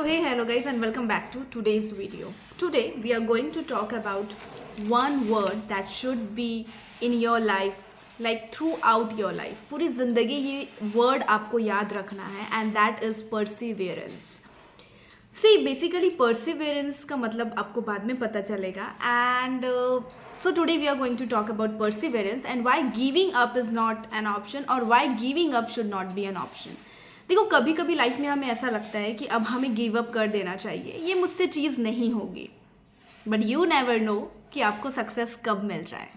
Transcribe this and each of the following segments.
hey, hello guys and welcome back to today's video. Today we are going to talk about one word that should be in your life, like throughout your life. पूरी ज़िंदगी ये word आपको याद रखना है and that is perseverance. See, basically perseverance का मतलब आपको बाद में पता चलेगा and so today we are going to talk about perseverance and why giving up is not an option or why giving up should not be an option. देखो कभी कभी लाइफ में हमें ऐसा लगता है कि अब हमें गिव अप कर देना चाहिए, ये मुझसे चीज़ नहीं होगी, बट यू नेवर नो कि आपको सक्सेस कब मिल जाए.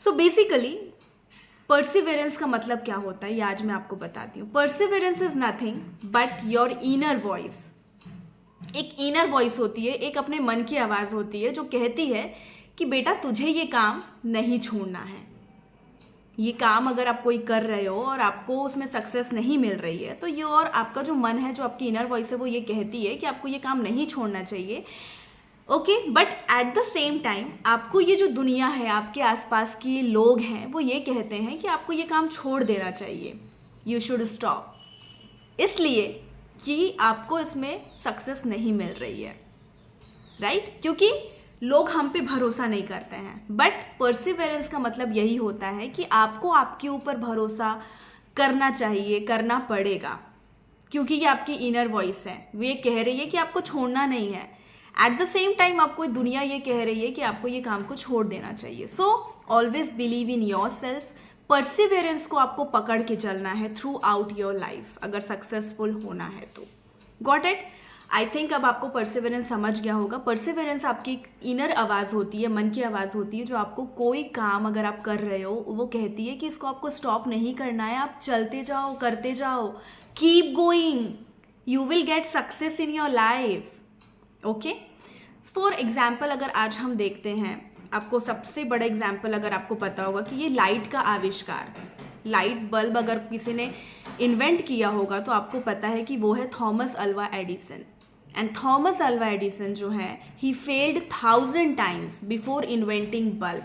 सो बेसिकली परसिवेरेंस का मतलब क्या होता है ये आज मैं आपको बताती हूँ. Perseverance is nothing but your inner voice. एक इनर वॉइस होती है, एक अपने मन की आवाज़ होती है जो कहती है कि बेटा तुझे ये काम नहीं छोड़ना है. ये काम अगर आप कोई कर रहे हो और आपको उसमें सक्सेस नहीं मिल रही है तो ये और आपका जो मन है, जो आपकी इनर वॉइस है, वो ये कहती है कि आपको ये काम नहीं छोड़ना चाहिए. Okay, but at the same time आपको ये जो दुनिया है, आपके आसपास के लोग हैं, वो ये कहते हैं कि आपको ये काम छोड़ देना चाहिए, यू शुड स्टॉप, इसलिए कि आपको इसमें सक्सेस नहीं मिल रही है, राइट? क्योंकि लोग हम पे भरोसा नहीं करते हैं. बट परसिवेरेंस का मतलब यही होता है कि आपको आपके ऊपर भरोसा करना चाहिए, करना पड़ेगा, क्योंकि ये आपकी इनर वॉइस है, वो ये कह रही है कि आपको छोड़ना नहीं है. एट द सेम टाइम आपको दुनिया ये कह रही है कि आपको ये काम को छोड़ देना चाहिए. So always believe in your self. Perseverance को आपको पकड़ के चलना है थ्रू आउट योर लाइफ अगर सक्सेसफुल होना है तो. Got it? आई थिंक अब आपको परसिवेरेंस समझ गया होगा. परसिवेरेंस आपकी इनर आवाज़ होती है, मन की आवाज़ होती है, जो आपको कोई काम अगर आप कर रहे हो वो कहती है कि इसको आपको स्टॉप नहीं करना है, आप चलते जाओ, करते जाओ, keep going, you will get success in your life. Okay, for example अगर आज हम देखते हैं, आपको सबसे बड़ा एग्जाम्पल अगर आपको पता होगा कि ये लाइट का आविष्कार, लाइट बल्ब अगर किसी ने इन्वेंट किया होगा तो आपको पता है कि वो है Thomas Alva Edison. And Thomas Alva Edison जो है, he failed 1000 times before inventing bulb.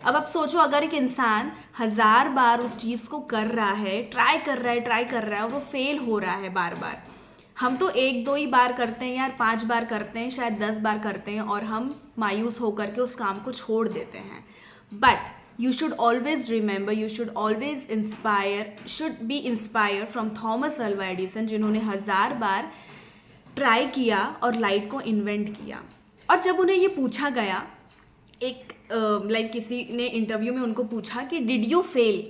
अब आप सोचो, अगर एक इंसान 1000 बार उस चीज़ को कर रहा है, ट्राई कर रहा है और वो फेल हो रहा है बार बार. हम तो 1-2 ही बार करते हैं यार, 5 बार करते हैं, शायद 10 बार करते हैं और हम मायूस होकर के उस काम को छोड़ देते हैं. But you should always remember, you should always should be inspired from Thomas Alva Edison, जिन्होंने 1000 बार ट्राई किया और लाइट को इन्वेंट किया. और जब उन्हें ये पूछा गया, एक किसी ने इंटरव्यू में उनको पूछा कि डिड यू फेल,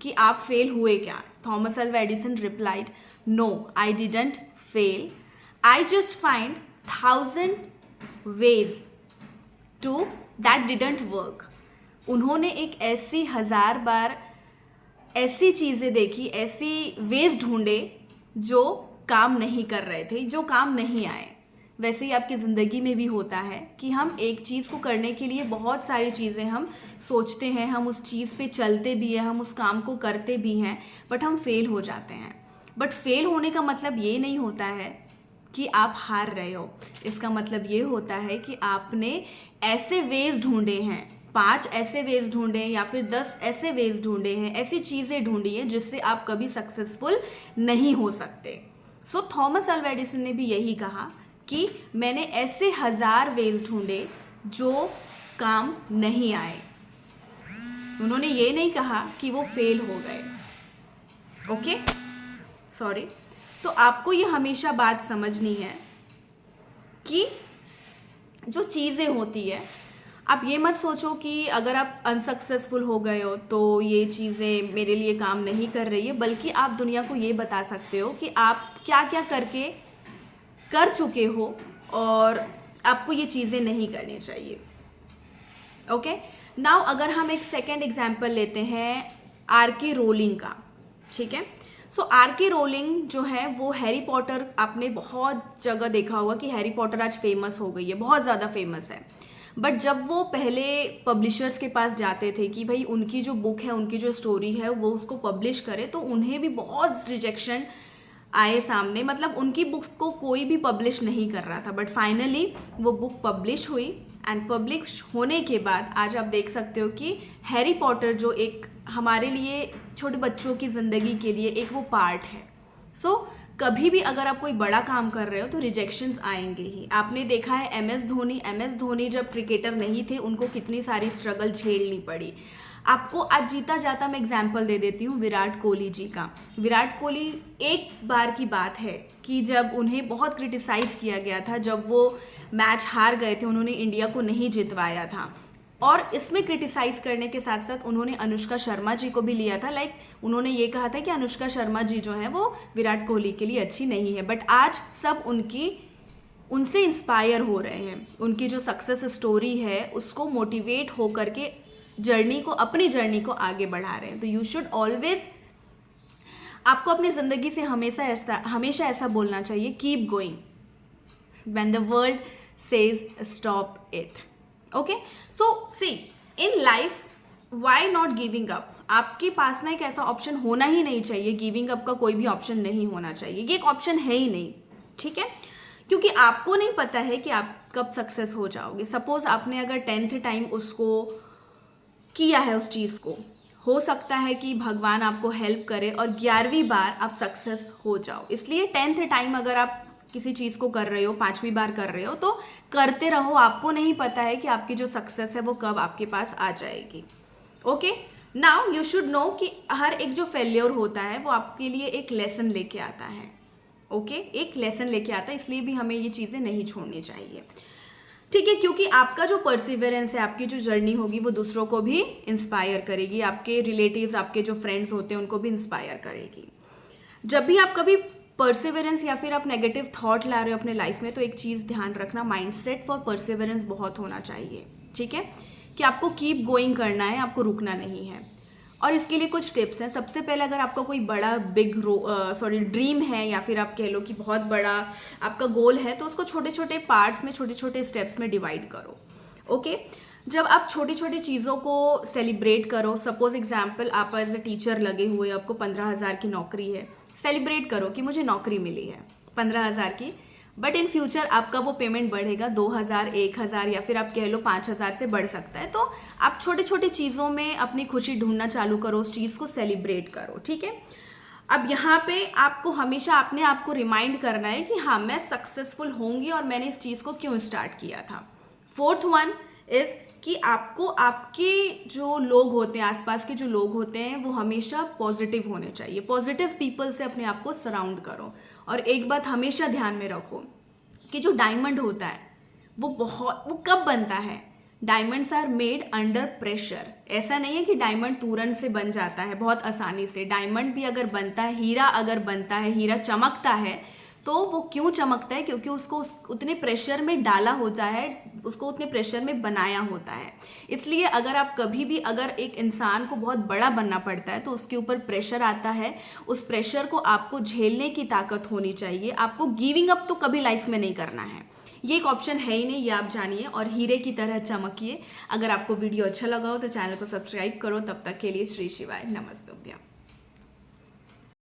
कि आप फेल हुए क्या? Thomas Alva Edison replied, no I didn't fail, I just find 1000 ways to that didn't work. उन्होंने एक ऐसी 1000 बार ऐसी चीज़ें देखी, ऐसी वेज ढूंढे जो काम नहीं कर रहे थे, जो काम नहीं आए. वैसे ही आपकी ज़िंदगी में भी होता है कि हम एक चीज़ को करने के लिए बहुत सारी चीज़ें हम सोचते हैं, हम उस चीज़ पे चलते भी हैं, हम उस काम को करते भी हैं, बट हम फेल हो जाते हैं. बट फेल होने का मतलब ये नहीं होता है कि आप हार रहे हो. इसका मतलब ये होता है कि आपने ऐसे वेज ढूंढे हैं, 5 ऐसे वेज ढूंढे या फिर 10 ऐसे वेज ढूंढे हैं, ऐसी चीज़ें ढूंढी हैं जिससे आप कभी सक्सेसफुल नहीं हो सकते. सो थॉमस अल्वा एडिसन ने भी यही कहा कि मैंने ऐसे 1000 वेज ढूंढे जो काम नहीं आए. उन्होंने ये नहीं कहा कि वो फेल हो गए. Okay, sorry. तो आपको ये हमेशा बात समझनी है कि जो चीज़ें होती है, आप ये मत सोचो कि अगर आप अनसक्सेसफुल हो गए हो तो ये चीज़ें मेरे लिए काम नहीं कर रही है, बल्कि आप दुनिया को ये बता सकते हो कि आप क्या क्या करके कर चुके हो और आपको ये चीज़ें नहीं करनी चाहिए. ओके, नाउ अगर हम एक सेकेंड एग्जाम्पल लेते हैं आर.के. रोलिंग का. ठीक है, सो आर.के. रोलिंग जो है वो हैरी पॉटर, आपने बहुत जगह देखा होगा कि हैरी पॉटर आज फेमस हो गई है, बहुत ज़्यादा फेमस है. बट जब वो पहले पब्लिशर्स के पास जाते थे कि भाई उनकी जो बुक है, उनकी जो स्टोरी है वो उसको पब्लिश करे, तो उन्हें भी बहुत रिजेक्शन आए सामने. मतलब उनकी बुक्स को कोई भी पब्लिश नहीं कर रहा था. बट फाइनली वो बुक पब्लिश हुई एंड पब्लिश होने के बाद आज आप देख सकते हो कि हैरी पॉटर जो एक हमारे लिए, छोटे बच्चों की ज़िंदगी के लिए एक वो पार्ट है. सो कभी भी अगर आप कोई बड़ा काम कर रहे हो तो रिजेक्शंस आएंगे ही। आपने देखा है एम एस धोनी जब क्रिकेटर नहीं थे उनको कितनी सारी स्ट्रगल झेलनी पड़ी। आपको आज जीता जाता मैं एग्जाम्पल दे देती हूँ विराट कोहली जी का। विराट कोहली, एक बार की बात है कि जब उन्हें बहुत क्रिटिसाइज़ किया गया था, जब वो मैच हार गए थे, उन्होंने इंडिया को नहीं जितवाया था, और इसमें क्रिटिसाइज करने के साथ साथ उन्होंने अनुष्का शर्मा जी को भी लिया था। उन्होंने ये कहा था कि अनुष्का शर्मा जी जो है वो विराट कोहली के लिए अच्छी नहीं है। बट आज सब उनसे इंस्पायर हो रहे हैं। उनकी जो सक्सेस स्टोरी है उसको मोटिवेट हो करके अपनी जर्नी को आगे बढ़ा रहे हैं। तो यू शुड ऑलवेज, आपको अपनी ज़िंदगी से हमेशा ऐसा बोलना चाहिए, keep going when the world says stop it. Okay, so see in life why not giving up. आपके पास ना एक ऐसा ऑप्शन होना ही नहीं चाहिए, गिविंग अप का कोई भी ऑप्शन नहीं होना चाहिए, ये एक ऑप्शन है ही नहीं, ठीक है? क्योंकि आपको नहीं पता है कि आप कब सक्सेस हो जाओगे। सपोज आपने अगर 10th टाइम उसको किया है, उस चीज़ को, हो सकता है कि भगवान आपको हेल्प करे और 11वीं बार आप सक्सेस हो जाओ। इसलिए 10th टाइम अगर आप किसी चीज़ को कर रहे हो, 5वीं बार कर रहे हो, तो करते रहो। आपको नहीं पता है कि आपकी जो सक्सेस है वो कब आपके पास आ जाएगी। Okay, now you should know कि हर एक जो फेल्योर होता है वो आपके लिए एक लेसन लेके आता है। ओके, एक लेसन लेके आता है, इसलिए भी हमें ये चीज़ें नहीं छोड़नी चाहिए, ठीक है? क्योंकि आपका जो परसिवरेंस है, आपकी जो जर्नी होगी वो दूसरों को भी इंस्पायर करेगी, आपके रिलेटिव्स, आपके जो फ्रेंड्स होते हैं उनको भी इंस्पायर करेगी। जब भी आप कभी परसिवरेंस या फिर आप नेगेटिव थॉट ला रहे हो अपने लाइफ में, तो एक चीज़ ध्यान रखना, माइंडसेट फॉर परसिवरेंस बहुत होना चाहिए, ठीक है? कि आपको कीप गोइंग करना है, आपको रुकना नहीं है। और इसके लिए कुछ टिप्स हैं। सबसे पहले, अगर आपका कोई बड़ा ड्रीम है, या फिर आप कह लो कि बहुत बड़ा आपका गोल है, तो उसको छोटे छोटे पार्ट्स में, छोटे छोटे स्टेप्स में डिवाइड करो। ओके, जब आप छोटी छोटी चीज़ों को सेलिब्रेट करो, सपोज एग्जाम्पल आप एज ए टीचर लगे हुए, आपको 15,000 की नौकरी है, सेलिब्रेट करो कि मुझे नौकरी मिली है 15,000 की। बट इन फ्यूचर आपका वो पेमेंट बढ़ेगा 2,000, 1,000 या फिर आप कह लो 5,000 से बढ़ सकता है। तो आप छोटे छोटे चीज़ों में अपनी खुशी ढूंढना चालू करो, उस चीज़ को सेलिब्रेट करो, ठीक है? अब यहाँ पे आपको हमेशा अपने आप को रिमाइंड करना है कि हाँ, मैं सक्सेसफुल होंगी और मैंने इस चीज़ को क्यों स्टार्ट किया था। 4th वन इज़ कि आपको आपके जो लोग होते हैं, आसपास के जो लोग होते हैं, वो हमेशा पॉजिटिव होने चाहिए। पॉजिटिव पीपल से अपने आप को सराउंड करो। और एक बात हमेशा ध्यान में रखो कि जो डायमंड होता है वो कब बनता है? Diamonds are made under pressure. ऐसा नहीं है कि डायमंड तुरंत से बन जाता है बहुत आसानी से। डायमंड भी अगर बनता है, हीरा अगर बनता है, हीरा चमकता है, तो वो क्यों चमकता है? क्योंकि उसको उतने प्रेशर में डाला होता है, उसको उतने प्रेशर में बनाया होता है। इसलिए अगर आप कभी भी, अगर एक इंसान को बहुत बड़ा बनना पड़ता है तो उसके ऊपर प्रेशर आता है, उस प्रेशर को आपको झेलने की ताकत होनी चाहिए। आपको गिविंग अप तो कभी लाइफ में नहीं करना है, ये एक ऑप्शन है ही नहीं, ये आप जानिए, और हीरे की तरह चमकिए। अगर आपको वीडियो अच्छा लगा हो तो चैनल को सब्सक्राइब करो। तब तक के लिए श्री शिवाय, नमस्ते।